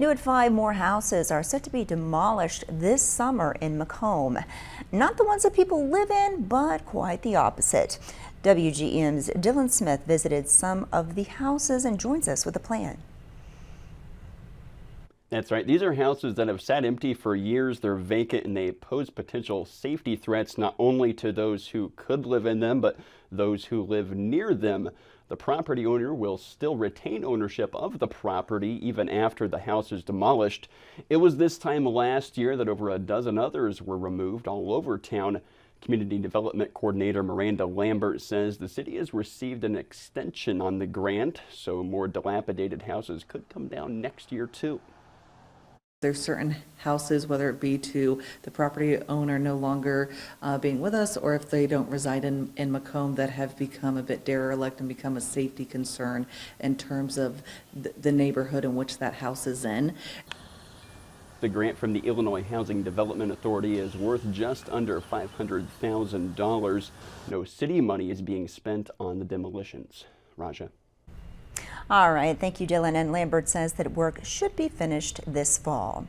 New at 5 more houses are set to be demolished this summer in Macomb. Not the ones that people live in, but quite the opposite. WGM's Dylan Smith visited some of the houses and joins us with a plan. That's right. These are houses that have sat empty for years. They're vacant and they pose potential safety threats not only to those who could live in them, but those who live near them. The property owner will still retain ownership of the property even after the house is demolished. It was this time last year that over a dozen others were removed all over town. Community Development Coordinator Miranda Lambert says the city has received an extension on the grant, so more dilapidated houses could come down next year too. There's certain houses, whether it be to the property owner no longer being with us, or if they don't reside in Macomb, that have become a bit derelict and become a safety concern in terms of the neighborhood in which that house is in. The grant from the Illinois Housing Development Authority is worth just under $500,000. No city money is being spent on the demolitions. Raja. All right, thank you, Dylan. And Lambert says that work should be finished this fall.